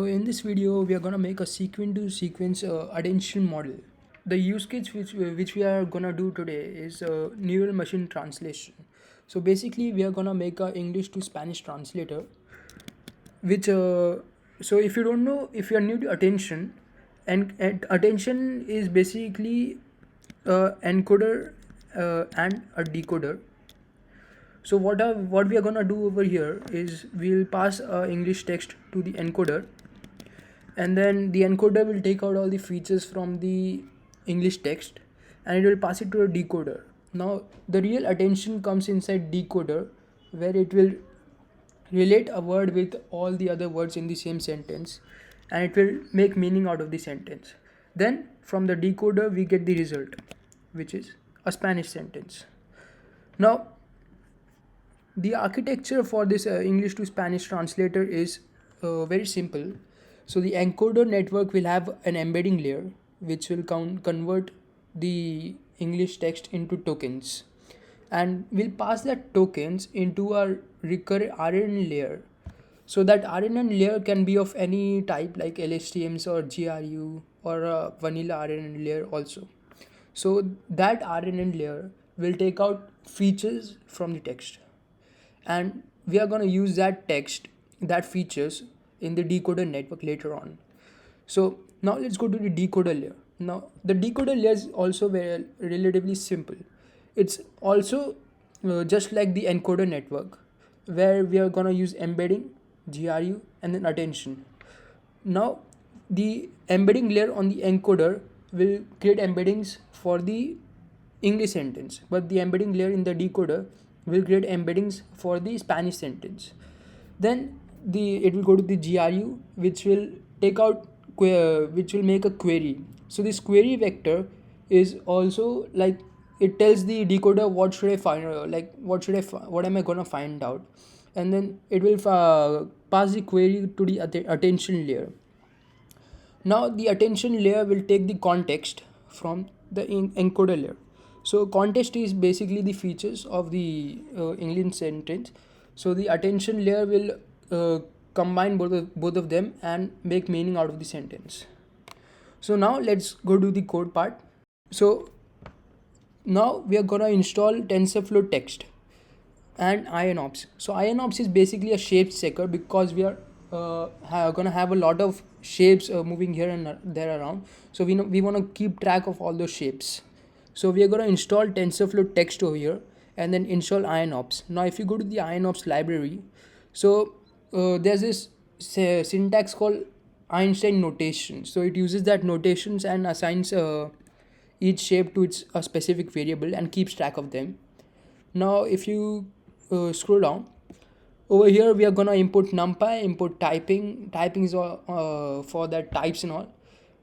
So in this video, we are gonna make a sequence-to-sequence attention model. The use case which we are gonna do today is neural machine translation. So basically, we are gonna make a English to Spanish translator. Which so if you don't know, if you are new to attention, and attention is basically encoder and a decoder. So what we are gonna do over here is we'll pass English text to the encoder, and then the encoder will take out all the features from the English text and it will pass it to a decoder. Now the real attention comes inside decoder, where it will relate a word with all the other words in the same sentence, and it will make meaning out of the sentence. Then from the decoder we get the result, which is a Spanish sentence. Now the architecture for this English to Spanish translator is very simple. So the encoder network will have an embedding layer which will convert the English text into tokens, and we'll pass that tokens into a recurrent RNN layer. So that RNN layer can be of any type like LSTMs or GRU or a vanilla RNN layer also. So that RNN layer will take out features from the text, and we are going to use that features in the decoder network later on. So now let's go to the decoder layer. Now the decoder layer is also very relatively simple. It's also just like the encoder network, where we are going to use embedding, GRU, and then attention. Now the embedding layer on the encoder will create embeddings for the English sentence, but the embedding layer in the decoder will create embeddings for the Spanish sentence. Then it will go to the GRU, which will take out which will make a query. So this query vector is also like, it tells the decoder what should I find, what am I gonna find out, and then it will pass the query to the attention layer. Now the attention layer will take the context from the encoder layer. So context is basically the features of the English sentence. So the attention layer will combine both of them and make meaning out of the sentence. So now let's go to the code part. So now we are gonna install TensorFlow text and IONOPS. So IONOPS is basically a shape checker, because we are gonna have a lot of shapes moving here and there around. So we want to keep track of all those shapes. So we are gonna install TensorFlow text over here and then install IONOPS. Now if you go to the IONOPS library, so there's this syntax called Einstein notation. So it uses that notations and assigns each shape to its a specific variable and keeps track of them. Now if you scroll down over here, we are gonna import numpy, import typing is all, for that types and all,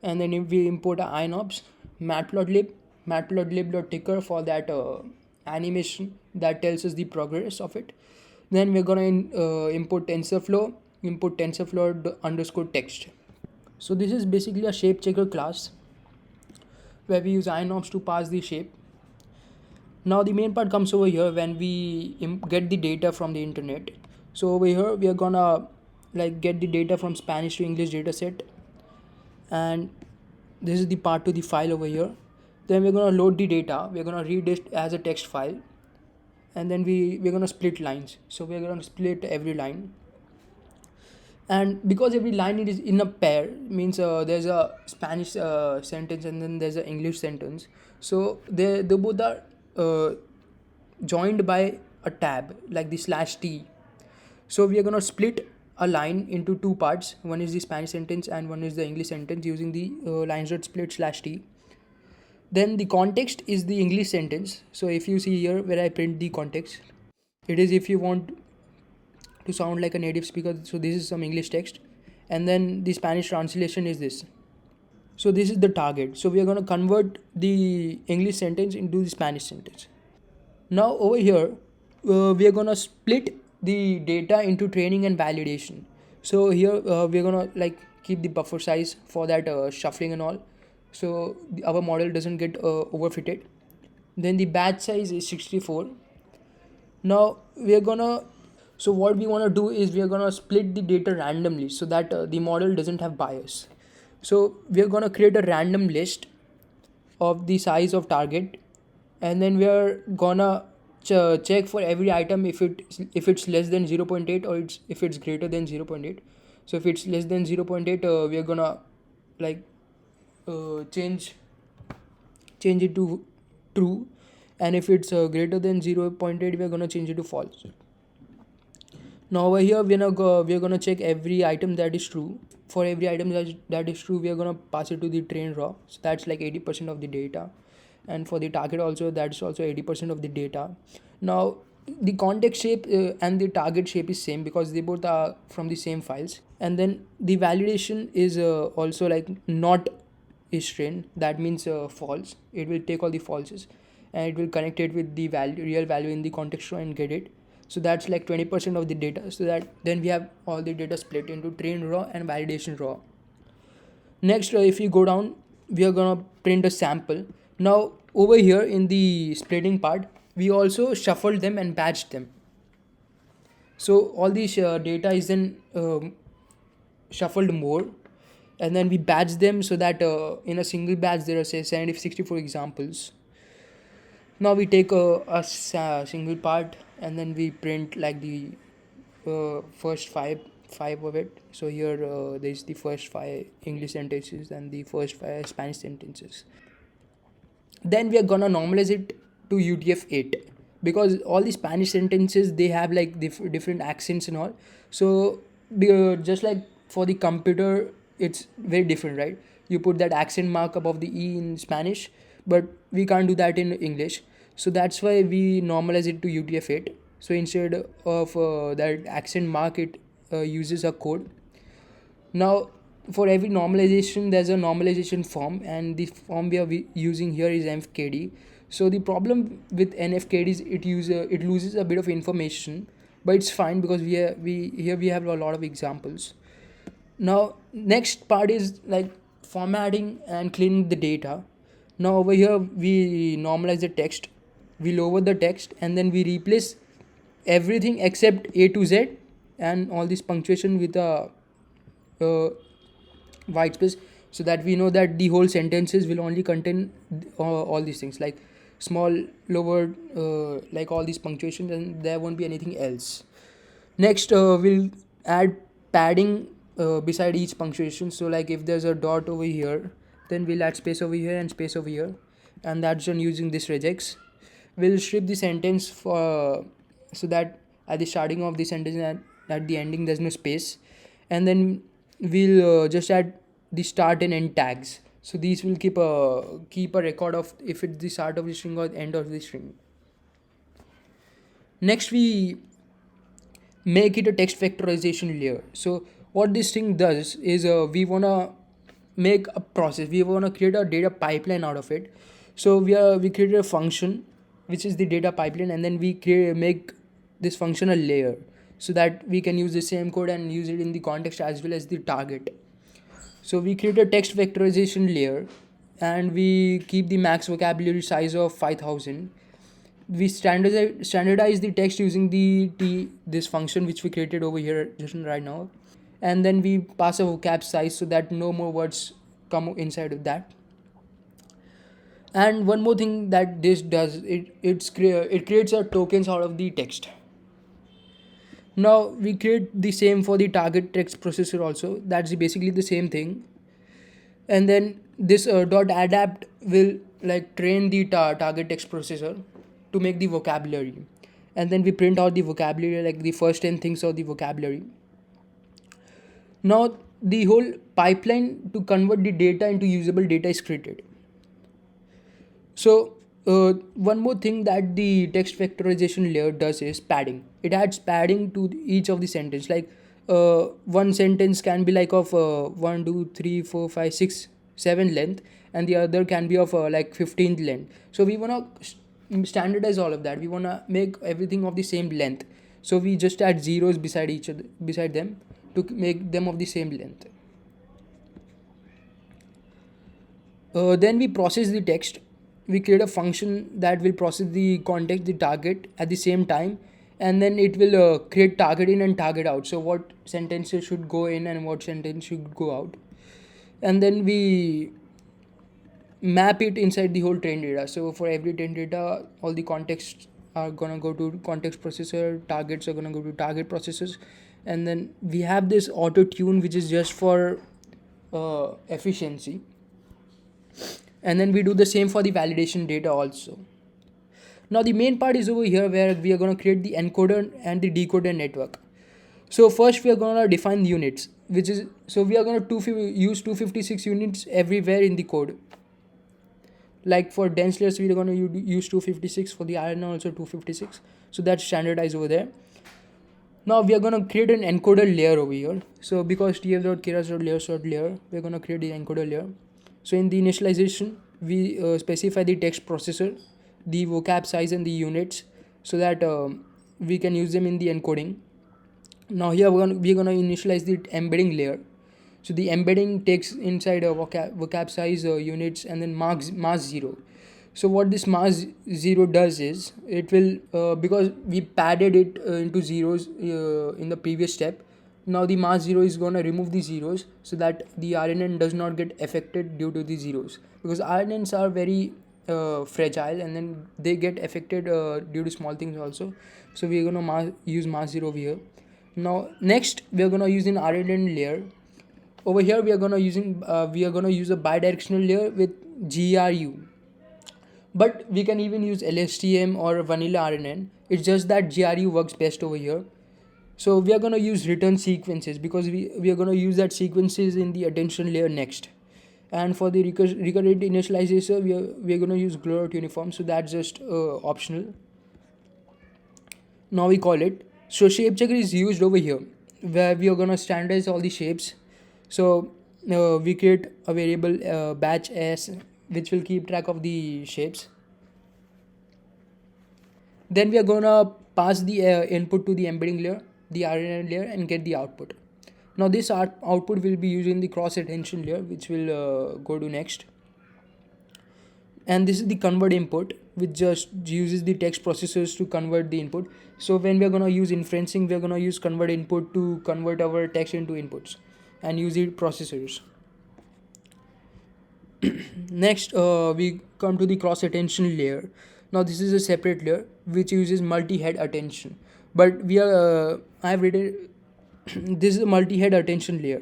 and then if we import IONOPS, matplotlib.ticker for that animation that tells us the progress of it. Then we're gonna import TensorFlow, import TensorFlow underscore text. So this is basically a shape checker class where we use IONOPS to pass the shape. Now the main part comes over here when we get the data from the internet. So over here we are gonna get the data from Spanish to English dataset, and this is the part to the file over here. Then we're gonna load the data. We're gonna read it as a text file, and then we're gonna split lines. So we're gonna split every line, and because every line is in a pair, means there's a Spanish sentence and then there's an English sentence. So they both are joined by a tab like the /t. So we are gonna split a line into two parts. One is the Spanish sentence and one is the English sentence using the lines.split/t. Then the context is the English sentence. So if you see here where I print the context, it is if you want to sound like a native speaker. So this is some English text, and then the Spanish translation is this. So this is the target. So we are going to convert the English sentence into the Spanish sentence. Now over here we are going to split the data into training and validation. So here we are going to keep the buffer size for that shuffling and all, so our model doesn't get overfitted. Then the batch size is 64. Now we are gonna So what we want to do is we are going to split the data randomly so that the model doesn't have bias. So we are going to create a random list of the size of target, and then we are gonna check for every item if it's less than 0.8, or if it's greater than 0.8. So if it's less than 0.8, we are gonna like change it to true, and if it's greater than 0.8, we are gonna change it to false. Now over here we are gonna check every item that is true. For every item that is true, we are gonna pass it to the train raw. So that's like 80% of the data, and for the target also, that's also 80% of the data. Now the context shape and the target shape is same because they both are from the same files. And then the validation is also like not is train. That means false. It will take all the falses and it will connect it with the real value in the context row and get it. So that's like 20% of the data. So that then we have all the data split into train raw and validation raw. Next, if you go down, we are gonna print a sample. Now over here in the splitting part, we also shuffled them and batched them. So all these data is then shuffled more, and then we batch them so that in a single batch there are say 64 examples. Now we take a single part, and then we print like the first five of it. So here there's the first 5 English sentences and the first 5 Spanish sentences. Then we are gonna normalize it to UTF-8 because all the Spanish sentences, they have like different accents and all. So just like for the computer, it's very different, right? You put that accent mark above the E in Spanish, but we can't do that in English. So that's why we normalize it to UTF-8. So instead of that accent mark, it uses a code. Now for every normalization, there's a normalization form, and the form we are using here is NFKD. So the problem with NFKD is it loses a bit of information, but it's fine because we have a lot of examples. Now next part is like formatting and cleaning the data. Now over here we normalize the text, we lower the text, and then we replace everything except A to Z and all this punctuation with a white space, so that we know that the whole sentences will only contain all these things like small lower like all these punctuations, and there won't be anything else. Next we'll add padding beside each punctuation. So like if there's a dot over here, then we'll add space over here and space over here, and that's done using this regex. We'll strip the sentence for so that at the starting of the sentence and at the ending there's no space, and then we'll just add the start and end tags. So these will keep a record of if it's the start of the string or the end of the string. Next we make it a text vectorization layer. So what this thing does is we wanna make a process, we wanna create a data pipeline out of it. So we created a function which is the data pipeline, and then we make this function a layer so that we can use the same code and use it in the context as well as the target. So we create a text vectorization layer, and we keep the max vocabulary size of 5000. We standardize the text using this function which we created over here just right now, and then we pass a vocab size so that no more words come inside of that. And one more thing that this does, it creates a tokens out of the text. Now we create the same for the target text processor also. That's basically the same thing. And then this dot adapt will like train the target text processor to make the vocabulary, and then we print out the vocabulary like the first 10 things of the vocabulary. Now the whole pipeline to convert the data into usable data is created. So one more thing that the text vectorization layer does is padding. It adds padding to each of the sentence. Like one sentence can be like of 1 2 3 4 5 6 7 length, and the other can be of like 15th length. So we want to standardize all of that. We want to make everything of the same length. So we just add zeros beside them to make them of the same length. Then we process the text. We create a function that will process the context, the target at the same time, and then it will create target in and target out, so what sentences should go in and what sentence should go out. And then we map it inside the whole train data. So for every train data, all the contexts are gonna go to context processor, targets are gonna go to target processors, and then we have this auto tune which is just for efficiency. And then we do the same for the validation data also. Now the main part is over here where we are going to create the encoder and the decoder network. So first we are going to define the units, which is, so we are going to use 256 units everywhere in the code. Like for dense layers we are going to use 256, for the iron also 256. So that's standardized over there. Now we are going to create an encoder layer over here. So because tf.keras.layers.layer, we're going to create the encoder layer. So in the initialization, we specify the text processor, the vocab size and the units, so that we can use them in the encoding. Now here we're going to initialize the embedding layer. So the embedding takes inside a vocab size, units, and then mask 0. So what this mask 0 does is, it will because we padded it into zeros in the previous step. Now the mask 0 is going to remove the zeros so that the RNN does not get affected due to the zeros, because RNNs are very fragile and then they get affected due to small things also. So we are going to use mask 0 over here. Now next we are going to use an RNN layer. Over here we are going to use a bidirectional layer with GRU, but we can even use LSTM or vanilla RNN. It's just that GRU works best over here. So we are going to use return sequences, because we are going to use that sequences in the attention layer next. And for the recurrent initialization, we are going to use glow uniform, so that's just optional. Now we call it. So shape checker is used over here, where we are going to standardize all the shapes. So we create a variable batch s, which will keep track of the shapes. Then we are going to pass the input to the embedding layer, the RNN layer, and get the output. Now this output will be used in the cross attention layer, which will go to next. And this is the convert input, which just uses the text processors to convert the input. So when we are going to use inferencing, we are going to use convert input to convert our text into inputs and use the processors. Next we come to the cross attention layer. Now this is a separate layer which uses multi-head attention, but we are I have written this is a multi-head attention layer.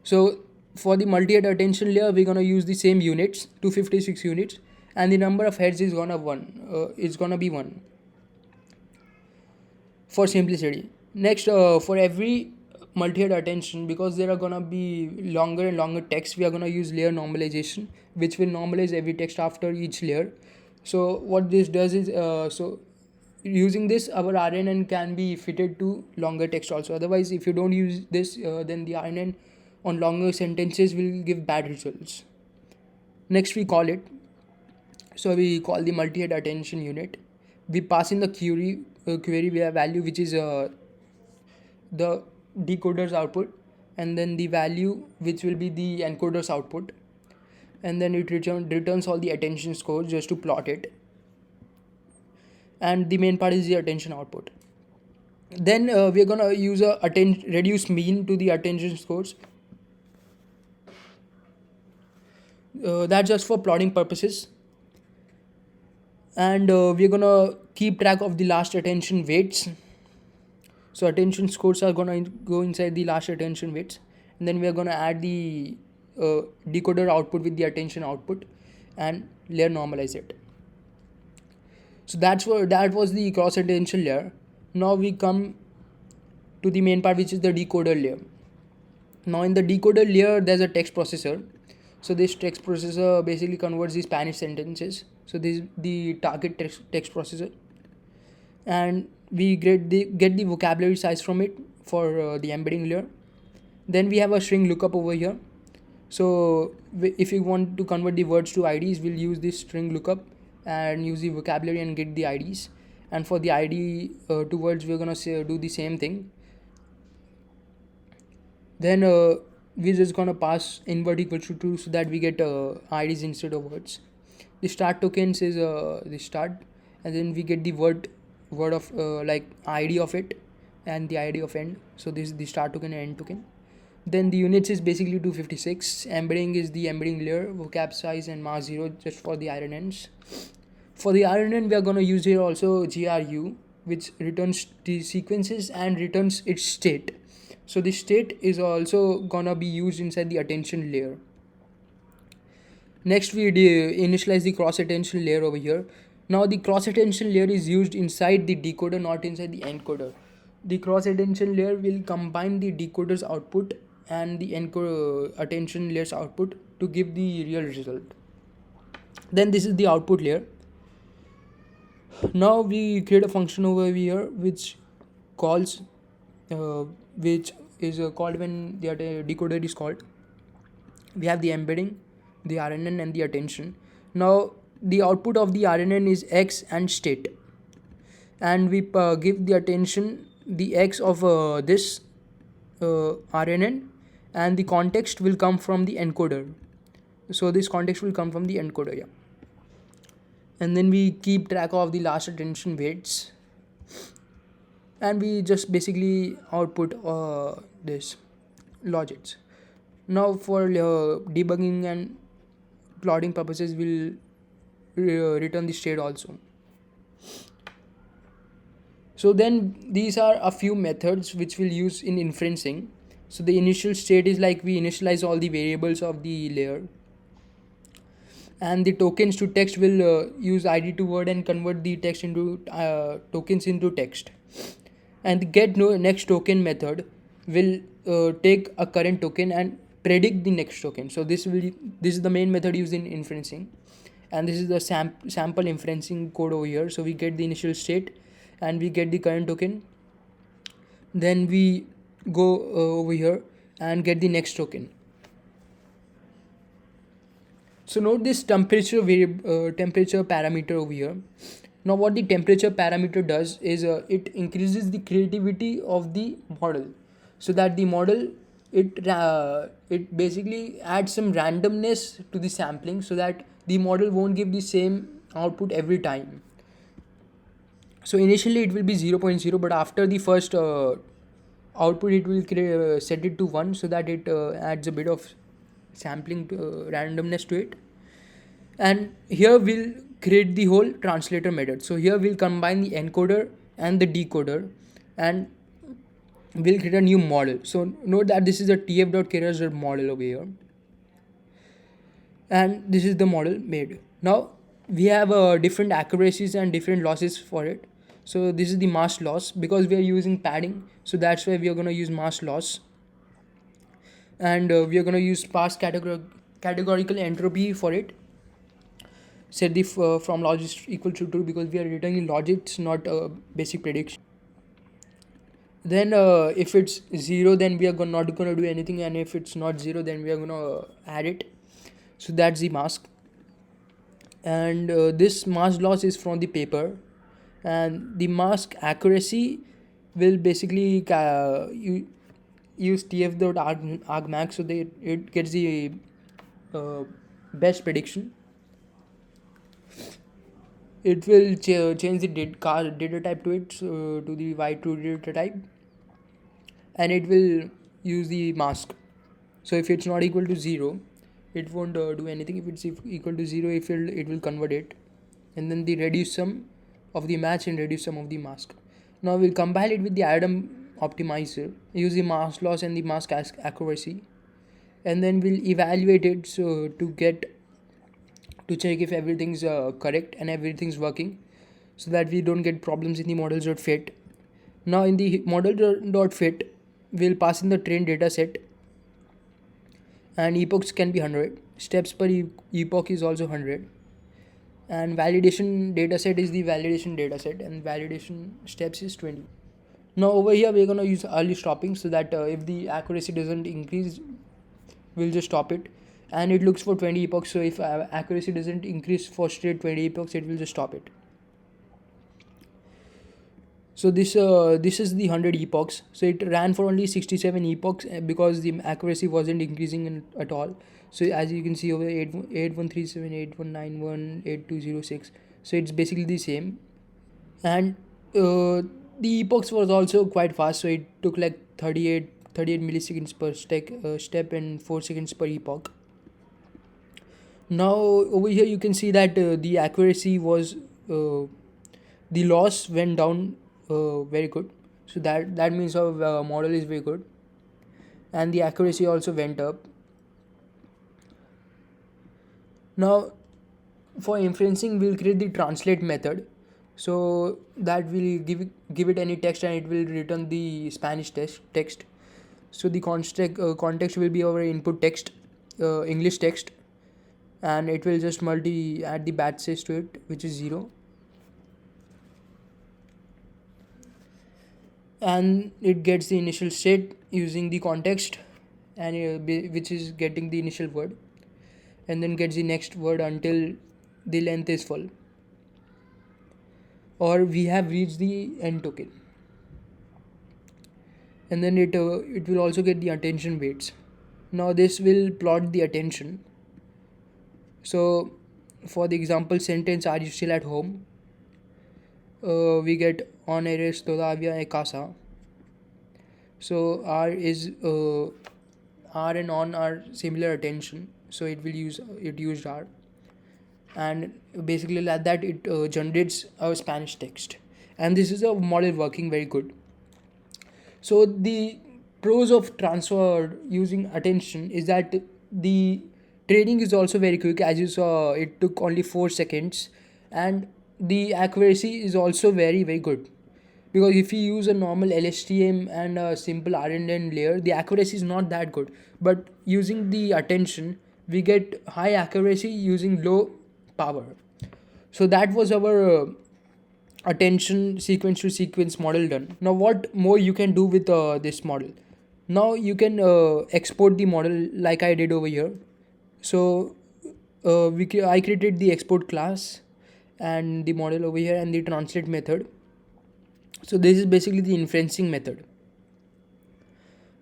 So for the multi-head attention layer, we're gonna use the same units, 256 units, and the number of heads is gonna be 1 for simplicity. Next, for every multi-head attention, because there are gonna be longer and longer text, we are gonna use layer normalization, which will normalize every text after each layer. So what this does is, so using this, our RNN can be fitted to longer text also. Otherwise, if you don't use this, then the RNN on longer sentences will give bad results. Next we call it. So we call the multi-head attention unit. We pass in the query value, which is the decoder's output, and then the value which will be the encoder's output, and then it returns all the attention scores just to plot it. And the main part is the attention output. Then we are gonna use a reduce mean to the attention scores. That's just for plotting purposes. And we're gonna keep track of the last attention weights. So attention scores are gonna go inside the last attention weights, and then we are gonna add the decoder output with the attention output and layer normalize it. So that was the cross attention layer. Now we come to the main part, which is the decoder layer. Now in the decoder layer, there's a text processor. So this text processor basically converts the Spanish sentences. So this is the target text processor, and we get the vocabulary size from it for the embedding layer. Then we have a string lookup over here. So if we want to convert the words to IDs, we'll use this string lookup and use the vocabulary and get the IDs. And for the ID to words, we're gonna do the same thing. Then we're just gonna pass invert equals to true, so that we get IDs instead of words. The start tokens is the start, and then we get the word word of like ID of it and the ID of end. So this is the start token and end token. Then the units is basically 256. Embedding is the embedding layer, vocab size and mask 0 just for the iron ends. For the iron end, we are going to use here also GRU, which returns the sequences and returns its state. So the state is also going to be used inside the attention layer. Next, we initialize the cross attention layer over here. Now the cross attention layer is used inside the decoder, not inside the encoder. The cross attention layer will combine the decoder's output and the encoder attention layer's output to give the real result. Then this is the output layer. Now we create a function over here which calls, which is called when the decoder is called. We have the embedding, the RNN and the attention. Now the output of the RNN is X and state, and we give the attention the X of this RNN, and the context will come from the encoder. So this context will come from the encoder, yeah. And then we keep track of the last attention weights, and we just basically output this logics. Now for debugging and plotting purposes, we'll return the state also. So then these are a few methods which we'll use in inferencing. So the initial state is like we initialize all the variables of the layer, and the tokens to text will use id to word and convert the text into tokens into text. And the get next token method will take a current token and predict the next token. So this is the main method used in inferencing, and this is the sample inferencing code over here. So we get the initial state and we get the current token, then we go over here and get the next token. So note this temperature parameter over here. Now what the temperature parameter does is it increases the creativity of the model, so that the model it basically adds some randomness to the sampling, so that the model won't give the same output every time. So initially it will be 0.0, but after the first output it will set it to 1, so that it adds a bit of sampling randomness to it. And here we'll create the whole translator method. So here we'll combine the encoder and the decoder, and we'll create a new model. So note that this is a tf.character model over here, and this is the model made. Now we have different accuracies and different losses for it. So this is the mask loss, because we are using padding, so that's why we are going to use mask loss. And we are going to use sparse categorical entropy for it. Set the from logits equal to true, because we are returning logits, not basic prediction. Then if it's 0, then we are not going to do anything, and if it's not 0, then we are going to add it. So that's the mask. And this mask loss is from the paper, and the mask accuracy will basically use tf.argmax, so that it gets the best prediction. It will change the data type to it, to the y2 data type, and it will use the mask. So if it's not equal to 0, it won't do anything. If it's equal to 0, it will convert it, and then the reduce sum of the match and reduce sum of the mask. Now we'll compile it with the Adam optimizer, use the mask loss and the mask accuracy, and then we'll evaluate it so to check if everything's correct and everything's working, so that we don't get problems in the models.fit. Now in the model.fit, we'll pass in the trained data set, and epochs can be 100, steps per epoch is also 100, and validation dataset is the validation dataset, and validation steps is 20. Now over here we're going to use early stopping, so that if the accuracy doesn't increase, we'll just stop it. And it looks for 20 epochs, so if accuracy doesn't increase for straight 20 epochs, it will just stop it. So this is the 100 epochs. So it ran for only 67 epochs because the accuracy wasn't increasing at all. So as you can see over 8137, 8191, 8206. So it's basically the same. And uh, the epochs was also quite fast, so it took like 38 milliseconds per step and 4 seconds per epoch. Now over here you can see that the accuracy was the loss went down very good. So that means our model is very good, and the accuracy also went up. Now for inferencing we'll create the translate method, so that will give it any text and it will return the Spanish text. So the context will be our input text, English text, and it will just multi add the batch size to it, which is 0, and it gets the initial state using the context, and which is getting the initial word, and then gets the next word until the length is full, or we have reached the end token. And then it will also get the attention weights. Now this will plot the attention. So for the example sentence, are you still at home, we get on eres todavía en casa. So R and on are similar attention, so it used R, and basically like that it generates a Spanish text, and this is a model working very good. So the pros of transfer using attention is that the training is also very quick. As you saw, it took only 4 seconds, and the accuracy is also very good. Because if you use a normal LSTM and a simple RNN layer, the accuracy is not that good. But using the attention, we get high accuracy using low power. So that was our attention sequence to sequence model done. Now what more you can do with this model? Now you can export the model like I did over here. So I created the export class and the model over here and the translate method. So this is basically the inferencing method.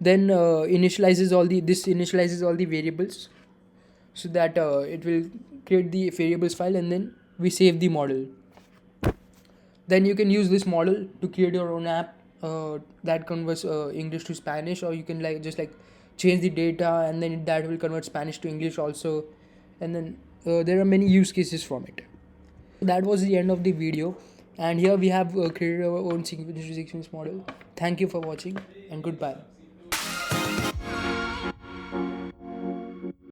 Then this initializes all the variables, so that it will create the variables file, and then we save the model. Then you can use this model to create your own app that converts English to Spanish, or you can just change the data, and then that will convert Spanish to English also, and then there are many use cases from it. That was the end of the video, and here we have created our own sequence to sequence model. Thank you for watching, and goodbye.